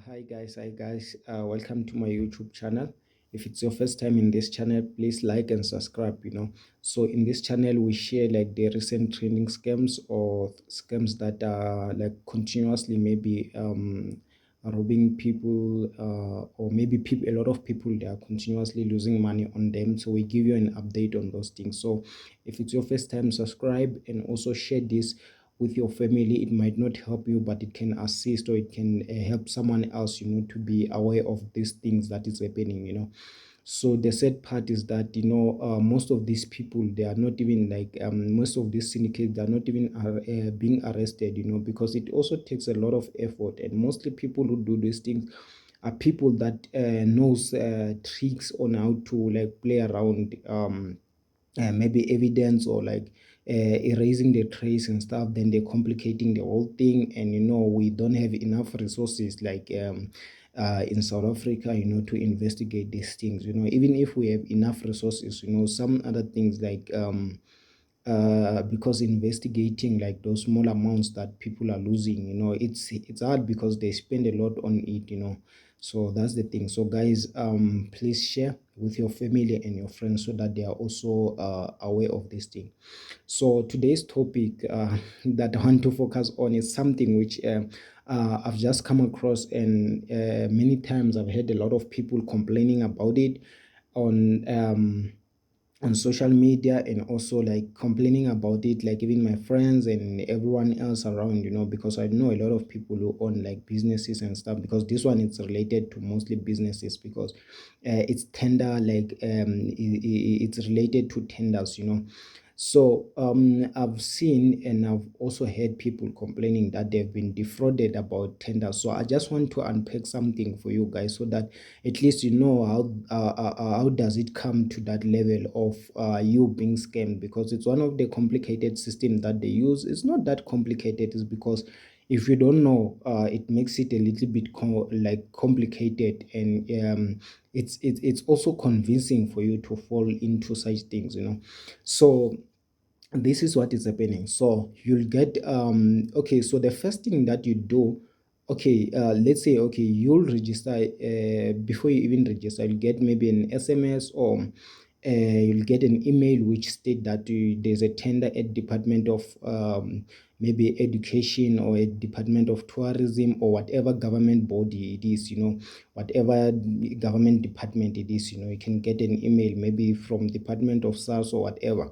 Hi guys, welcome to my YouTube channel. If it's your first time in this channel, please like and subscribe. So in this channel we share like the recent trending scams or scams that are like continuously maybe robbing people, or maybe people, a lot of people, they are continuously losing money on them. So we give you an update on those things. So if it's your first time, subscribe and also share this with your family. It might not help you, but it can assist, or it can help someone else, to be aware of these things that is happening. So the sad part is that, most of these people, they are not even like, most of these syndicates, they are not even being arrested, because it also takes a lot of effort. And mostly people who do these things are people that knows tricks on how to like play around, maybe evidence, or like erasing the trace and stuff. Then they're complicating the whole thing, and we don't have enough resources like in South Africa, to investigate these things. Even if we have enough resources, some other things like because investigating like those small amounts that people are losing, it's hard because they spend a lot on it. So that's the thing. So guys, please share with your family and your friends so that they are also aware of this thing. So today's topic that I want to focus on is something which I've just come across, and many times I've heard a lot of people complaining about it on social media, and also like complaining about it, like even my friends and everyone else around, because I know a lot of people who own like businesses and stuff, because this one is related to mostly businesses, because it's tender, like it's related to tenders. So I've seen and I've also heard people complaining that they've been defrauded about tenders. So I just want to unpack something for you guys, so that at least you know how does it come to that level of you being scammed, because it's one of the complicated systems that they use. It's not that complicated, it's because if you don't know, it makes it a little bit like complicated, and it's also convincing for you to fall into such things. So this is what is happening. So you'll get okay, so the first thing that you do, okay, let's say, okay, you'll register. Before you even register, you'll get maybe an SMS, or you'll get an email which state that there's a tender at Department of maybe Education, or a Department of Tourism, or whatever government body it is, whatever government department it is. You can get an email maybe from Department of SARS or whatever.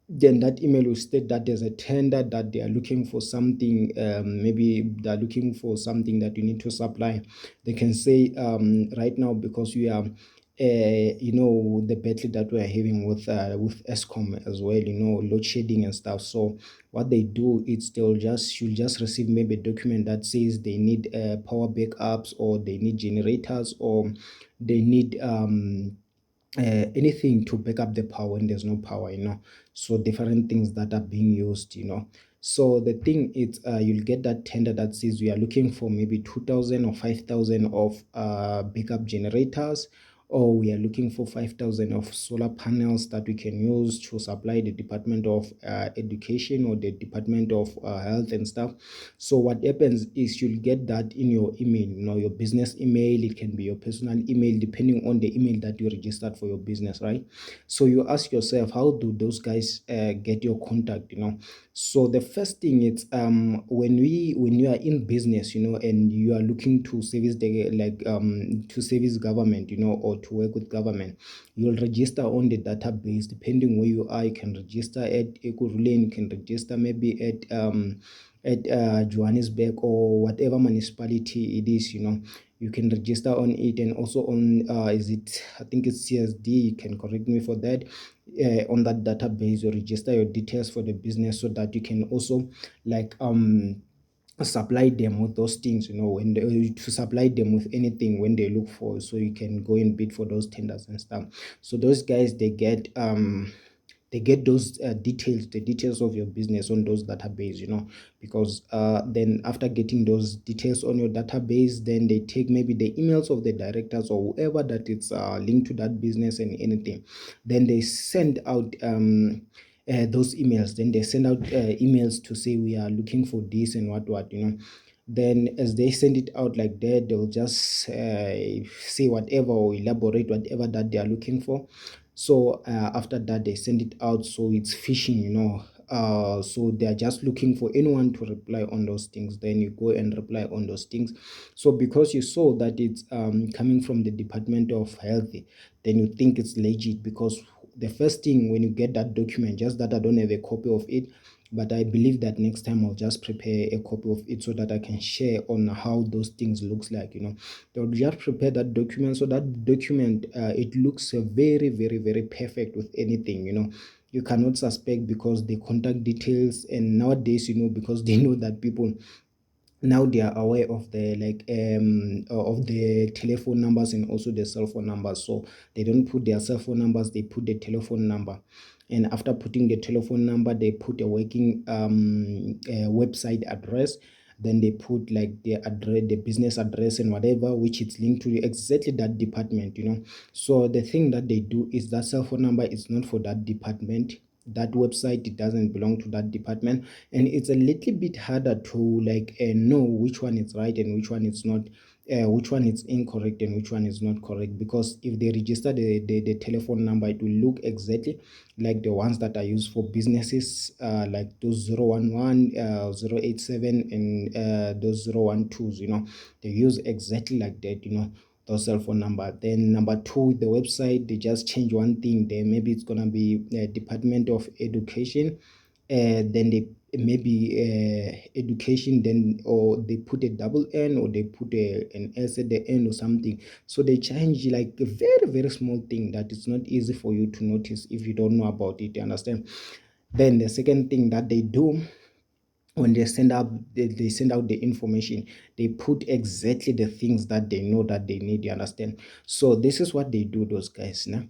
Then that email will state that there's a tender, that they are looking for something. Maybe they're looking for something that you need to supply. They can say, right now, because we are the battle that we are having with ESCOM as well, load shedding and stuff. So what they do is you'll just receive maybe a document that says they need power backups, or they need generators, or they need anything to back up the power when there's no power. So different things that are being used. So the thing is, you'll get that tender that says we are looking for maybe 2,000 or 5,000 of backup generators, or we are looking for 5,000 of solar panels that we can use to supply the Department of Education, or the Department of Health and stuff. So what happens is you'll get that in your email, your business email. It can be your personal email, depending on the email that you registered for your business, right? So you ask yourself, how do those guys get your contact? So the first thing is, when you are in business, and you are looking to service the like to service government, or to work with government, you'll register on the database. Depending where you are, you can register at Ekurhuleni, you can register maybe at Johannesburg, or whatever municipality it is. You can register on it, and also on is it, I think it's CSD, you can correct me for that. On that database, you register your details for the business, so that you can also like supply them with those things, when to supply them with anything when they look for, so you can go and bid for those tenders and stuff. So those guys, they get those details, the details of your business on those database, because then after getting those details on your database, then they take maybe the emails of the directors, or whoever that it's linked to that business and anything. Then they send out those emails. Then they send out emails to say we are looking for this and what. Then as they send it out like that, they'll just say whatever or elaborate whatever that they are looking for. So after that, they send it out. So it's phishing. So they are just looking for anyone to reply on those things. Then you go and reply on those things. So because you saw that it's coming from the Department of Health, then you think it's legit, because the first thing when you get that document, just that I don't have a copy of it, but I believe that next time I'll just prepare a copy of it so that I can share on how those things looks like. They'll just prepare that document, so that document it looks very, very, very perfect with anything. You cannot suspect, because the contact details, and nowadays, because they know that people now they are aware of the of the telephone numbers and also the cell phone numbers. So they don't put their cell phone numbers, they put the telephone number. And after putting the telephone number, they put a working website address. Then they put like the address, the business address and whatever, which it's linked to exactly that department. So the thing that they do is that cell phone number is not for that department. That website, it doesn't belong to that department. And it's a little bit harder to like know which one is right and which one is not, which one is incorrect and which one is not correct. Because if they register the telephone number, it will look exactly like the ones that are used for businesses, like those 011, 087, and those 012s. They use exactly like that. Those cell phone number. Then number two, the website, they just change one thing there. Maybe it's gonna be Department of Education. Then they maybe education, then or they put a double N, or they put an S at the end or something. So they change like a very, very small thing that is not easy for you to notice if you don't know about it. You understand? Then the second thing that they do, when they send out the information, they put exactly the things that they know that they need. You understand? So this is what they do, those guys now.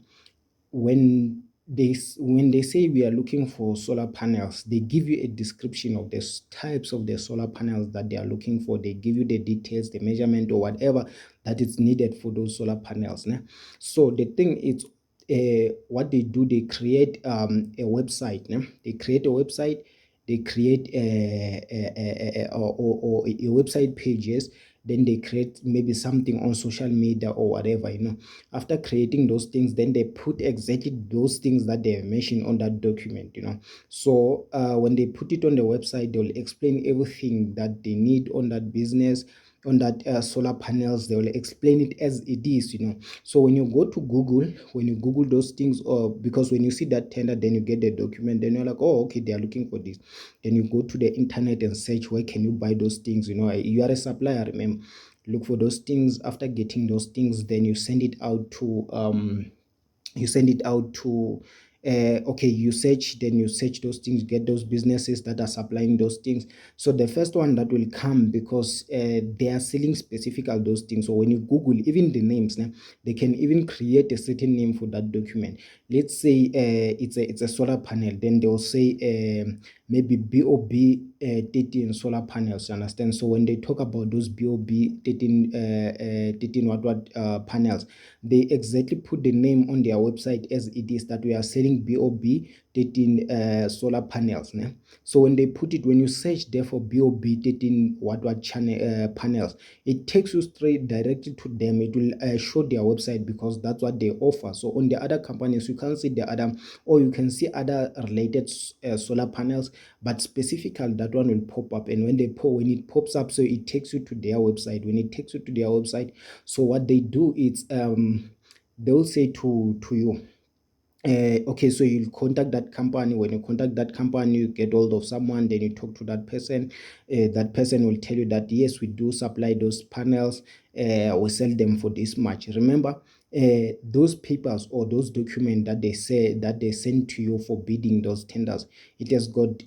When they say we are looking for solar panels, they give you a description of the types of the solar panels that they are looking for. They give you the details, the measurement, or whatever that is needed for those solar panels. So the thing is, what they do, they create a website. They create a website. They create or a website pages. Then they create maybe something on social media or whatever. After creating those things, then they put exactly those things that they mentioned on that document. So when they put it on the website, they'll explain everything that they need on that business, on that solar panels. They will explain it as it is. So when you go to Google, when you Google those things, or because when you see that tender, then you get the document, then you're like, oh, okay, they are looking for this. Then you go to the internet and search, where can you buy those things. You are a supplier, remember. Look for those things. After getting those things, then you send it out to okay, you search those things, get those businesses that are supplying those things. So the first one that will come, because they are selling specific of those things. So when you Google even the names, they can even create a certain name for that document. Let's say it's a solar panel, then they'll say maybe bob 13 solar panels. You understand? So when they talk about those bob 13 13 panels, they exactly put the name on their website as it is, that we are selling bob 13 solar panels. So when they put it, when you search there for bob 13 channel panels, it takes you straight directly to them. It will show their website, because that's what they offer. So on the other companies, you can't see the other, or you can see other related solar panels, but specifically that one will pop up. And when it pops up, so it takes you to their website. When it takes you to their website, so what they do is they'll say to you, okay, so you contact that company. When you contact that company, you get hold of someone, then you talk to that person. That person will tell you that yes, we do supply those panels. We sell them for this much. Remember, those papers or those documents that they say that they send to you for bidding those tenders, it has got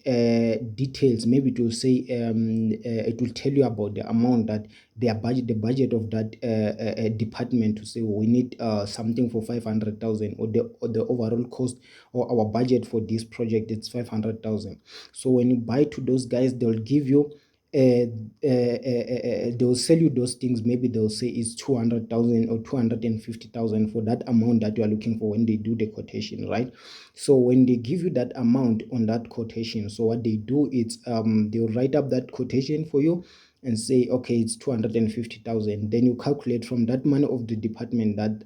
details. Maybe it will say it will tell you about the amount that the budget of that department, to say, "Oh, we need something for 500,000, or the overall cost or our budget for this project, it's 500,000. So when you buy to those guys, they'll give you they'll sell you those things. Maybe they'll say it's 200,000 or 250,000 for that amount that you are looking for when they do the quotation, right? So when they give you that amount on that quotation, so what they do is they'll write up that quotation for you. and say, okay, it's 250,000. Then you calculate from that money of the department that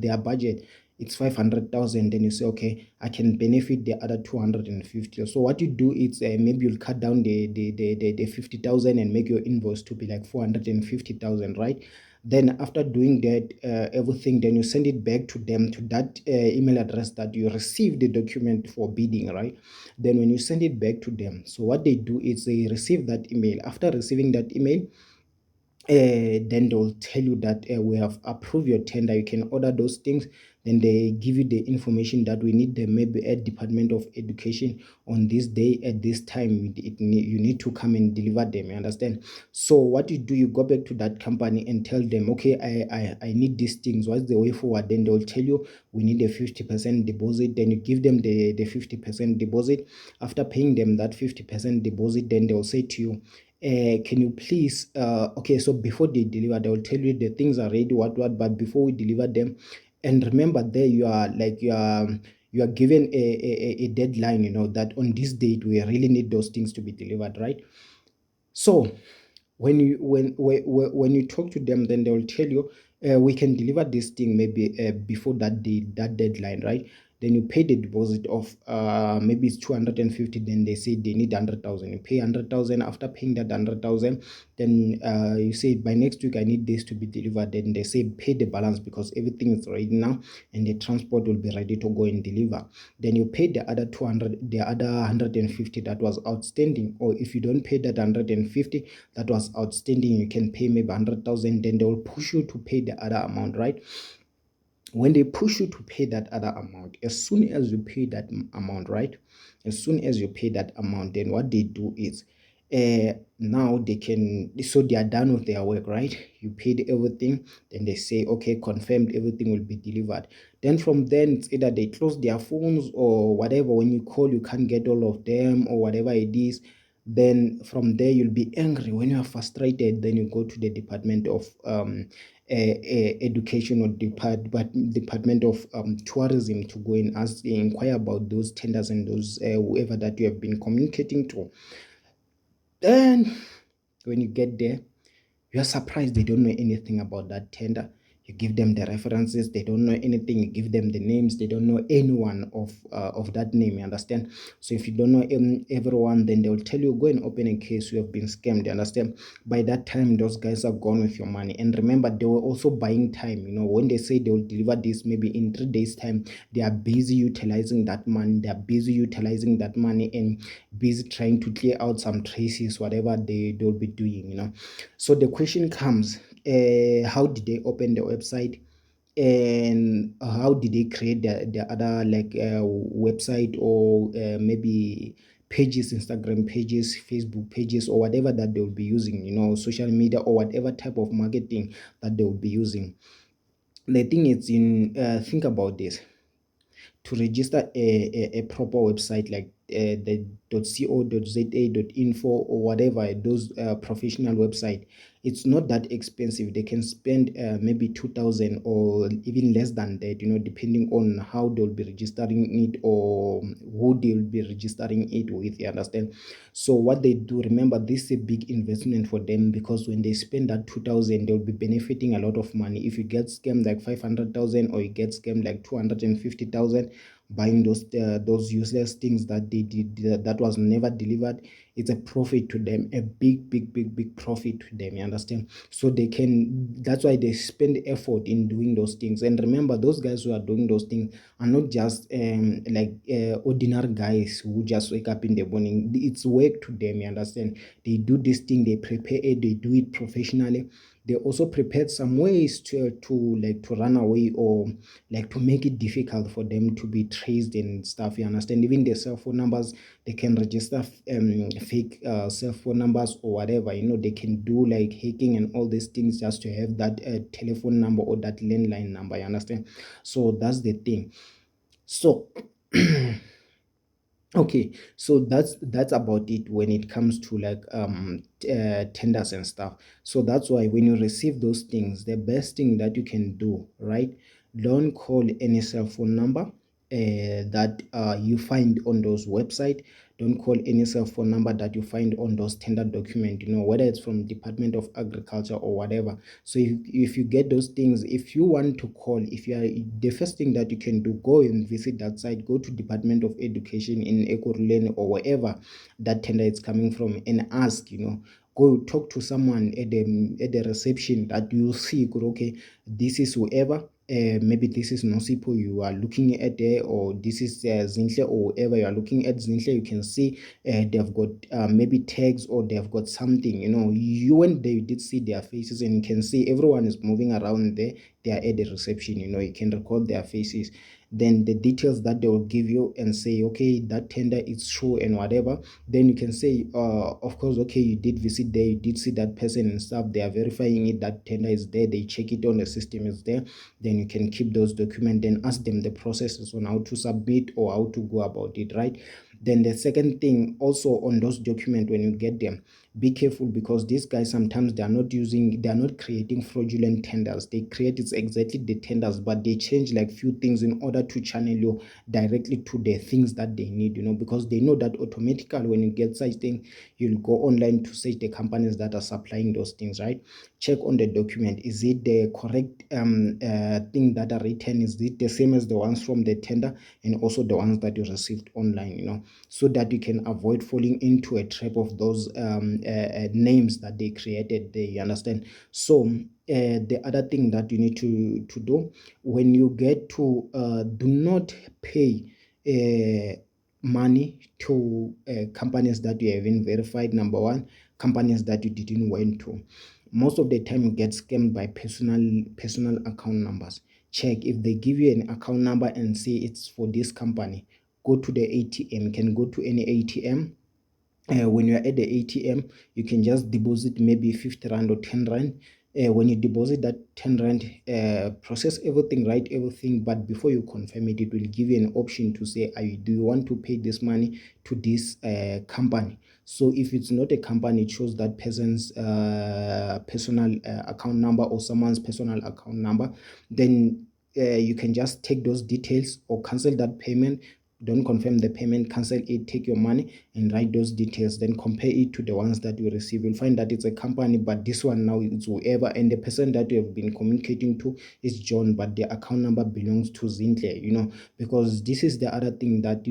their budget it's 500,000. Then you say, okay, I can benefit the other 250. So what you do is maybe you'll cut down the 50,000 and make your invoice to be like 450,000, right? Then after doing that everything, then you send it back to them, to that email address that you received the document for bidding, right? Then when you send it back to them, so what they do is they receive that email. After receiving that email, then they'll tell you that we have approved your tender, you can order those things. Then they give you the information that we need them maybe at Department of Education on this day at this time. You need to come and deliver them, you understand? So what you do, you go back to that company and tell them, okay, I need these things, what's the way forward? Then they'll tell you we need a 50% deposit. Then you give them the 50% deposit. After paying them that 50% deposit, then they'll say to you, can you please okay, so before they deliver, they will tell you the things are ready, what, but before we deliver them, and remember there you are like you are given a deadline, that on this date we really need those things to be delivered, right? So when you talk to them, then they will tell you we can deliver this thing maybe before that deadline, right? Then you pay the deposit of maybe it's 250. Then they say they need 100,000. You pay 100,000. After paying that 100,000, then you say by next week I need this to be delivered. Then they say pay the balance because everything is ready now and the transport will be ready to go and deliver. Then you pay the other 200, the other 150 that was outstanding. Or if you don't pay that 150 that was outstanding, you can pay maybe 100,000. Then they will push you to pay the other amount, right? When they push you to pay that other amount, as soon as you pay that amount, right? As soon as you pay that amount, then what they do is now they can, so they are done with their work, right? You paid everything, then they say, okay, confirmed, everything will be delivered. Then from then, it's either they close their phones or whatever. When you call, you can't get all of them or whatever it is. Then from there, you'll be angry. When you are frustrated, then you go to the Department of Education or Department of Tourism to go and inquire about those tenders and those whoever that you have been communicating to. Then when you get there, you are surprised they don't know anything about that tender. You give them the references, they don't know anything. You give them the names, they don't know anyone of that name, you understand? So if you don't know everyone, then they'll tell you, go and open a case, you have been scammed, you understand? By that time, those guys are gone with your money. And remember, they were also buying time. When they say they will deliver this maybe in 3 days time, they are busy utilizing that money. They are busy utilizing that money and busy trying to clear out some traces, whatever they'll be doing. So the question comes, how did they open the website, and how did they create the other like website or maybe pages, Instagram pages, Facebook pages, or whatever that they will be using, social media or whatever type of marketing that they will be using. The thing is, think about this. To register a proper website like the .co.za.info or whatever, those professional website, it's not that expensive. They can spend maybe 2,000 or even less than that, depending on how they'll be registering it or who they'll be registering it with, you understand? So what they do, remember, this is a big investment for them, because when they spend that 2,000, they'll be benefiting a lot of money. If you get scammed like 500,000 or you get scammed like 250,000 buying those useless things that they did that was never delivered, it's a profit to them, a big profit to them, you understand? So that's why they spend effort in doing those things. And remember, those guys who are doing those things are not just like ordinary guys who just wake up in the morning. It's work to them, you understand? They do this thing, they prepare it, they do it professionally. They also prepared some ways to run away, or like to make it difficult for them to be traced and stuff, you understand? Even their cell phone numbers, they can register fake cell phone numbers or whatever. They can do like hacking and all these things just to have that telephone number or that landline number, you understand? So that's the thing. So okay, so that's about it when it comes to like tenders and stuff. So that's why when you receive those things, the best thing that you can do, right? Don't call any cell phone number that you find on those website. Don't call any cell phone number that you find on those tender document, whether it's from Department of Agriculture or whatever. So if you get those things, if you want to call, if you are, the first thing that you can do, go and visit that site, go to Department of Education in Ekurhuleni or wherever that tender is coming from, and ask, go talk to someone at the reception, that you see, okay, this is whoever, maybe this is Nosipo you are looking at there, or this is Zinhle, or whoever you are looking at Zinhle. You can see they've got maybe tags, or they've got something, you when they did see their faces, and you can see everyone is moving around there, they are at the reception, you can record their faces. Then the details that they will give you, and say, okay, that tender is true and whatever. Then you can say, of course, okay, you did visit there, you did see that person and stuff, they are verifying it, that tender is there, they check it on the system, is there. Then you can keep those documents, then ask them the processes on how to submit or how to go about it, right? Then the second thing, also on those documents, when you get them, be careful, because these guys sometimes they are not creating fraudulent tenders. They create it's exactly the tenders, but they change like few things in order to channel you directly to the things that they need, because they know that automatically when you get such thing, you'll go online to search the companies that are supplying those things, right? Check on the document, is it the correct thing that are written, is it the same as the ones from the tender, and also the ones that you received online, so that you can avoid falling into a trap of those names that they created there, you understand? So the other thing that you need to do when you get to do not pay money to companies that you haven't verified. Number one, companies that you didn't went to. Most of the time you get scammed by personal account numbers. Check if they give you an account number and say it's for this company. Go to the ATM. You can go to any ATM. When you're at the ATM, you can just deposit maybe 50 rand or 10 rand. When you deposit that 10 rand, process everything, write everything, but before you confirm it, it will give you an option to say, do you want to pay this money to this company? So if it's not a company, it shows that person's personal account number, or someone's personal account number. Then you can just take those details or cancel that payment. Don't confirm the payment, cancel it, take your money and write those details. Then compare it to the ones that you receive. You'll find that it's a company, but this one now it's whoever, and the person that you have been communicating to is John, but the account number belongs to Zintle, because this is the other thing that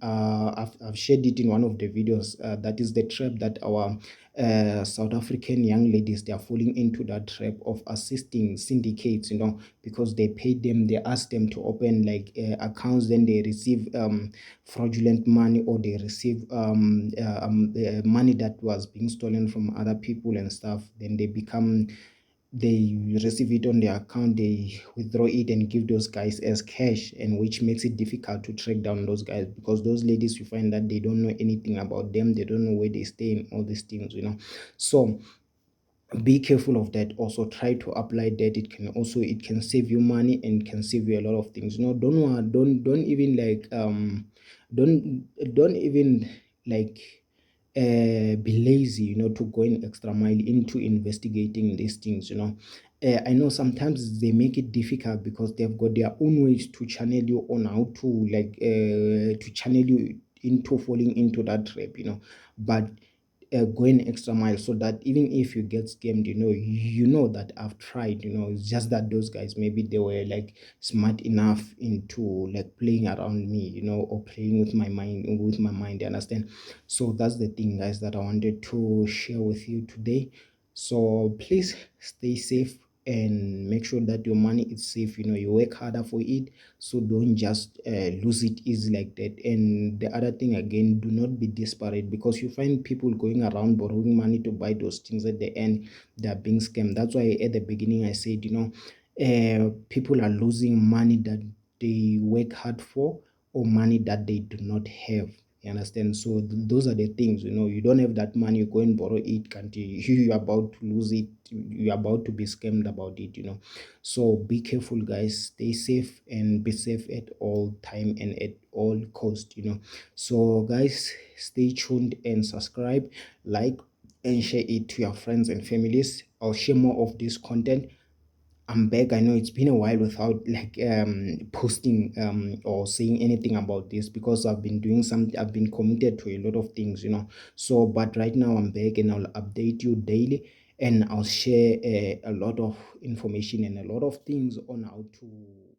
I've shared it in one of the videos. That is the trap that our South African young ladies, they are falling into, that trap of assisting syndicates, because they pay them, they ask them to open like accounts, then they receive fraudulent money, or they receive money that was being stolen from other people and stuff. Then they receive it on their account, they withdraw it and give those guys as cash, and which makes it difficult to track down those guys, because those ladies, you find that they don't know anything about them, they don't know where they stay and all these things. So be careful of that. Also try to apply that. It can save you money and can save you a lot of things. Don't even like don't even like be lazy, to go an extra mile into investigating these things. I know sometimes they make it difficult because they've got their own ways to channel you on how to to channel you into falling into that trap, but going extra mile, so that even if you get scammed, you know that I've tried. It's just that those guys, maybe they were like smart enough into like playing around me, or playing with my mind, you understand? So that's the thing, guys, that I wanted to share with you today. So please stay safe and make sure that your money is safe. You work harder for it, so don't just lose it easy like that. And the other thing again, do not be desperate, because you find people going around borrowing money to buy those things. At the end, they're being scammed. That's why at the beginning I said, people are losing money that they work hard for, or money that they do not have. You understand? So those are the things. You don't have that money, you go and borrow it, can't you? You're about to lose it, you're about to be scammed about it. So be careful, guys. Stay safe and be safe at all time and at all cost. So guys, stay tuned and subscribe, like, and share it to your friends and families. I'll share more of this content I'm back. I know it's been a while without like posting or saying anything about this, because I've been doing some, I've been committed to a lot of things, So, but right now I'm back and I'll update you daily, and I'll share a lot of information and a lot of things on how to